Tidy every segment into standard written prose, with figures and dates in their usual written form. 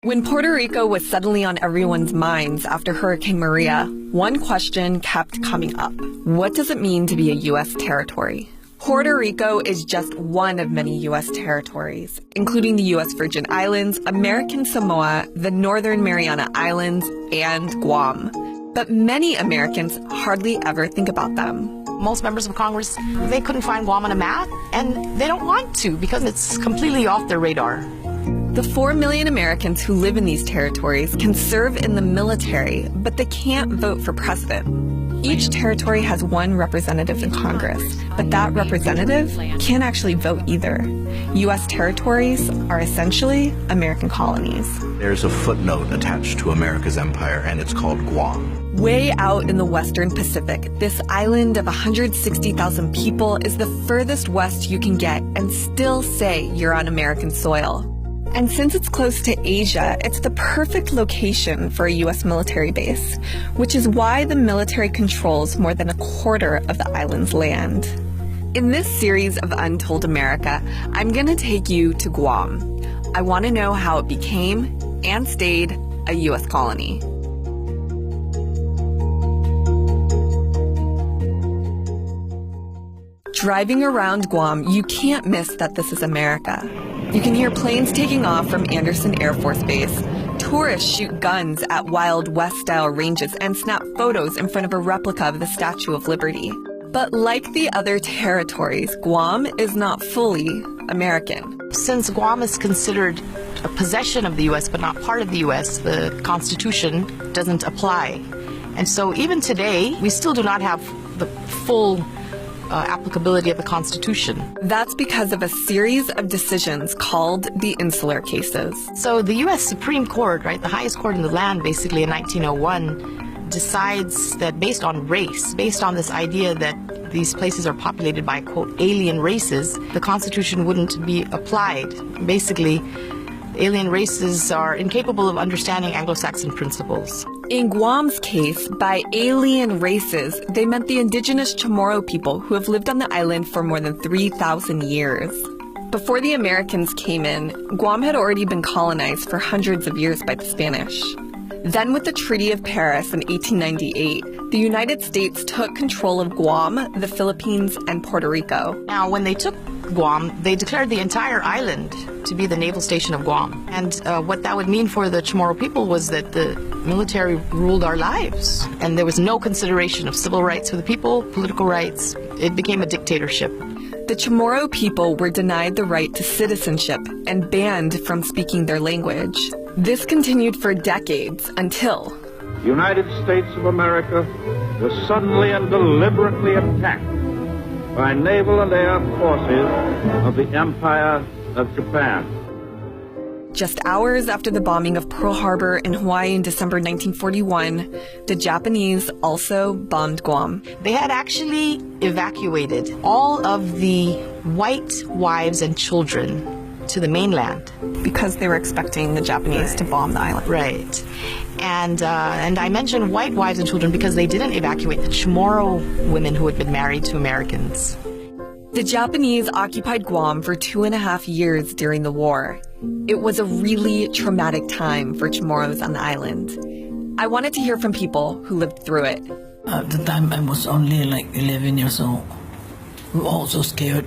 When Puerto Rico was suddenly on everyone's minds after Hurricane Maria, one question kept coming up. What does it mean to be a U.S. territory? Puerto Rico is just one of many U.S. territories, including the U.S. Virgin Islands, American Samoa, the Northern Mariana Islands, and Guam. But many Americans hardly ever think about them. Most members of Congress, they couldn't find Guam on a map, and they don't want to because it's completely off their radar. The 4 million Americans who live in these territories can serve in the military, but they can't vote for president. Each territory has one representative in Congress, but that representative can't actually vote either. U.S. territories are essentially American colonies. There's a footnote attached to America's empire, and it's called Guam. Way out in the Western Pacific, this island of 160,000 people is the furthest west you can get and still say you're on American soil. And since it's close to Asia, it's the perfect location for a U.S. military base, which is why the military controls more than a quarter of the island's land. In this series of Untold America, I'm going to take you to Guam. I want to know how it became and stayed a U.S. colony. Driving around Guam, you can't miss that this is America. You can hear planes taking off from Andersen Air Force Base. Tourists shoot guns at Wild West-style ranges and snap photos in front of a replica of the Statue of Liberty. But like the other territories, Guam is not fully American. Since Guam is considered a possession of the U.S. but not part of the U.S., the Constitution doesn't apply. And so even today, we still do not have the full applicability of the Constitution. That's because of a series of decisions called the Insular Cases. So the U.S. Supreme Court, right, the highest court in the land, basically in 1901, decides that based on race, based on this idea that these places are populated by, quote, alien races, the Constitution wouldn't be applied. Basically, alien races are incapable of understanding Anglo-Saxon principles. In Guam's case, by alien races, they meant the indigenous Chamorro people who have lived on the island for more than 3,000 years. Before the Americans came in, Guam had already been colonized for hundreds of years by the Spanish. Then with the Treaty of Paris in 1898, the United States took control of Guam, the Philippines, and Puerto Rico. Now, when they took Guam, they declared the entire island to be the naval station of Guam. And what that would mean for the Chamorro people was that the military ruled our lives. And there was no consideration of civil rights for the people, political rights. It became a dictatorship. The Chamorro people were denied the right to citizenship and banned from speaking their language. This continued for decades until the United States of America was suddenly and deliberately attacked by naval and air forces of the Empire of Japan. Just hours after the bombing of Pearl Harbor in Hawaii in December 1941, the Japanese also bombed Guam. They had actually evacuated all of the white wives and children to the mainland. Because they were expecting the Japanese to bomb the island. Right. And I mentioned white wives and children because they didn't evacuate the Chamorro women who had been married to Americans. The Japanese occupied Guam for 2.5 years during the war. It was a really traumatic time for Chamorros on the island. I wanted to hear from people who lived through it. At the time, I was only like 11 years old. We were all so scared.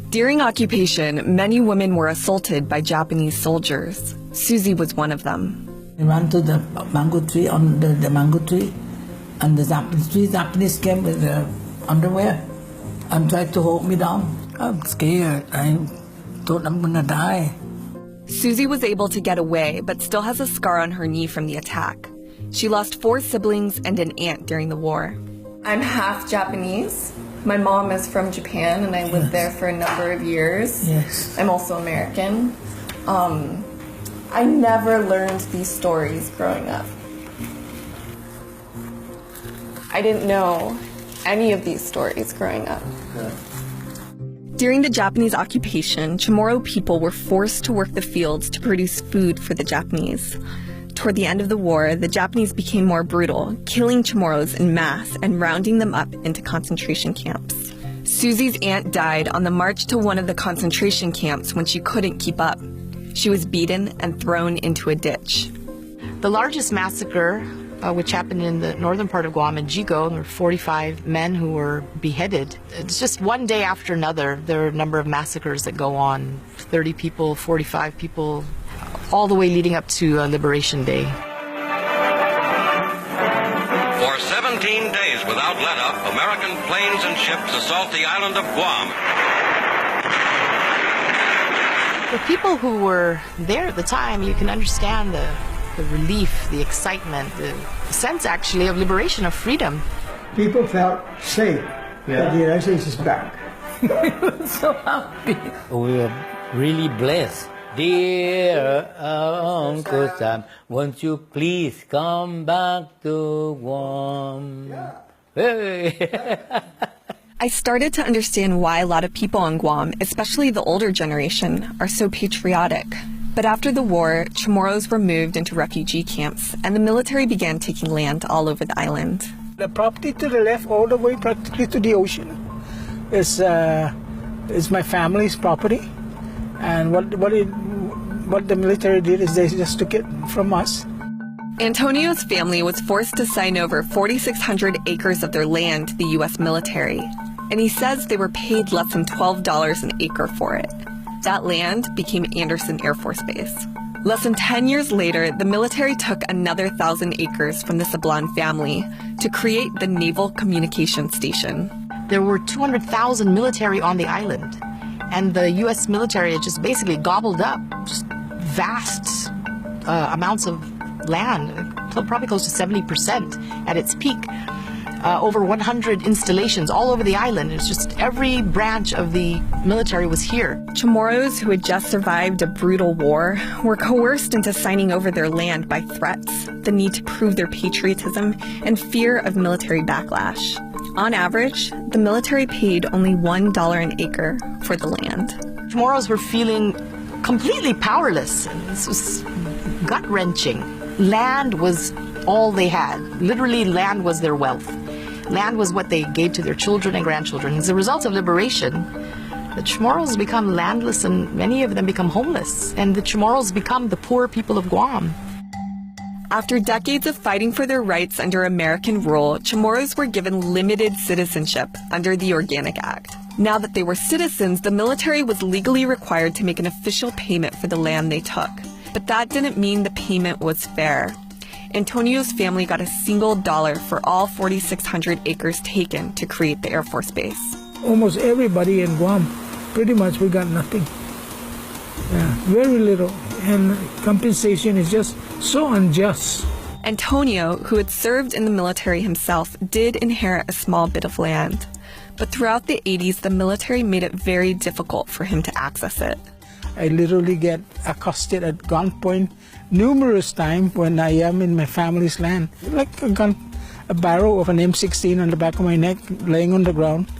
During occupation, many women were assaulted by Japanese soldiers. Susie was one of them. We ran to the mango tree, on the mango tree, and the Japanese came with their underwear and tried to hold me down. I'm scared. I thought I'm gonna die. Susie was able to get away, but still has a scar on her knee from the attack. She lost 4 siblings and an aunt during the war. I'm half Japanese. My mom is from Japan, and I lived there for a number of years. Yes. I'm also American. I never learned these stories growing up. I didn't know any of these stories growing up. During the Japanese occupation, Chamorro people were forced to work the fields to produce food for the Japanese. Toward the end of the war, the Japanese became more brutal, killing Chamorros en masse and rounding them up into concentration camps. Susie's aunt died on the march to one of the concentration camps when she couldn't keep up. She was beaten and thrown into a ditch. The largest massacre, which happened in the northern part of Guam in Jigo, there were 45 men who were beheaded. It's just one day after another. There are a number of massacres that go on, 30 people, 45 people, all the way leading up to Liberation Day. For 17 days without let-up, American planes and ships assault the island of Guam. For people who were there at the time, you can understand the relief, the excitement, the sense actually of liberation, of freedom. People felt safe that the United States is back. So happy. We were really blessed. Dear Uncle Sam, won't you please come back to Guam? Hey. I started to understand why a lot of people on Guam, especially the older generation, are so patriotic. But after the war, Chamorros were moved into refugee camps, and the military began taking land all over the island. The property to the left, all the way practically to the ocean, is my family's property. And what the military did is they just took it from us. Antonio's family was forced to sign over 4,600 acres of their land to the U.S. military, and he says they were paid less than $12 an acre for it. That land became Andersen Air Force Base. Less than 10 years later, the military took another 1,000 acres from the Sablan family to create the Naval Communications Station. There were 200,000 military on the island, and the U.S. military had just basically gobbled up just vast amounts of land, probably close to 70% at its peak. Over 100 installations all over the island. It's just every branch of the military was here. Chamorros, who had just survived a brutal war, were coerced into signing over their land by threats, the need to prove their patriotism, and fear of military backlash. On average, the military paid only $1 an acre for the land. Chamorros were feeling completely powerless. This was gut-wrenching. Land was all they had. Literally, land was their wealth. Land was what they gave to their children and grandchildren. As a result of liberation, the Chamorros become landless and many of them become homeless. And the Chamorros become the poor people of Guam. After decades of fighting for their rights under American rule, Chamorros were given limited citizenship under the Organic Act. Now that they were citizens, the military was legally required to make an official payment for the land they took. But that didn't mean the payment was fair. Antonio's family got a single dollar for all 4,600 acres taken to create the Air Force Base. Almost everybody in Guam, pretty much we got nothing. Yeah, very little. And compensation is just so unjust. Antonio, who had served in the military himself, did inherit a small bit of land. But throughout the 80s, the military made it very difficult for him to access it. I literally get accosted at gunpoint numerous times when I am in my family's land. Like a barrel of an M16 on the back of my neck, laying on the ground,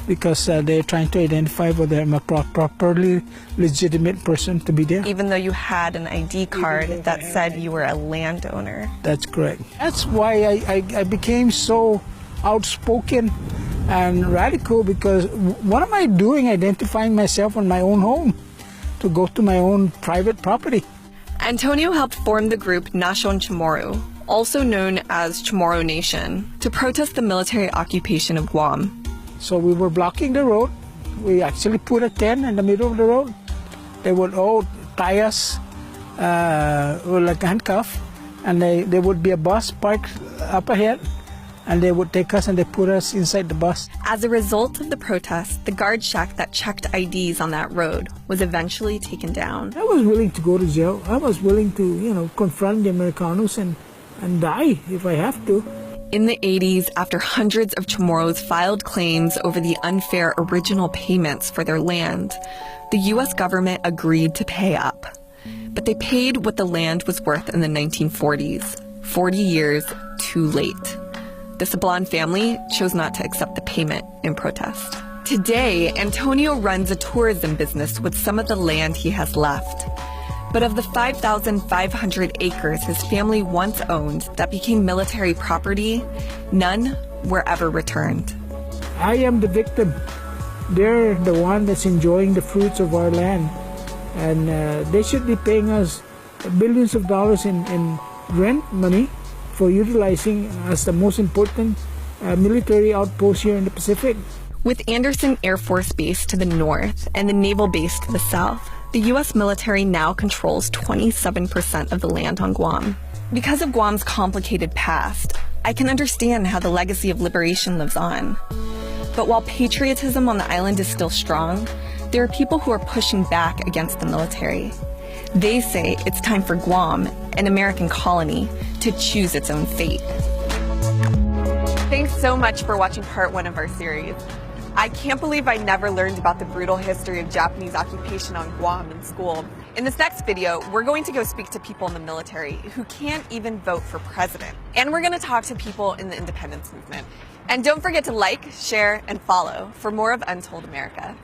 because they're trying to identify whether I'm a properly legitimate person to be there. Even though you had an ID card that said you were a landowner. That's correct. That's why I became so outspoken and radical, because what am I doing identifying myself on my own home to go to my own private property? Antonio helped form the group Nation Chamorro, also known as Chamorro Nation, to protest the military occupation of Guam. So we were blocking the road. We actually put a tent in the middle of the road. They would all tie us like a handcuff, and there would be a bus parked up ahead, and they would take us and they put us inside the bus. As a result of the protests, the guard shack that checked IDs on that road was eventually taken down. I was willing to go to jail. I was willing to, confront the Americanos and die if I have to. In the 80s, after hundreds of Chamorros filed claims over the unfair original payments for their land, the U.S. government agreed to pay up. But they paid what the land was worth in the 1940s, 40 years too late. The Sablan family chose not to accept the payment in protest. Today, Antonio runs a tourism business with some of the land he has left. But of the 5,500 acres his family once owned that became military property, none were ever returned. I am the victim. They're the one that's enjoying the fruits of our land. and they should be paying us billions of dollars in rent money for utilizing as the most important military outpost here in the Pacific. With Andersen Air Force Base to the north and the naval base to the south, the U.S. military now controls 27% of the land on Guam. Because of Guam's complicated past, I can understand how the legacy of liberation lives on. But while patriotism on the island is still strong, there are people who are pushing back against the military. They say it's time for Guam, an American colony, to choose its own fate. Thanks so much for watching part 1 of our series. I can't believe I never learned about the brutal history of Japanese occupation on Guam in school. In this next video, we're going to go speak to people in the military who can't even vote for president. And we're going to talk to people in the independence movement. And don't forget to like, share, and follow for more of Untold America.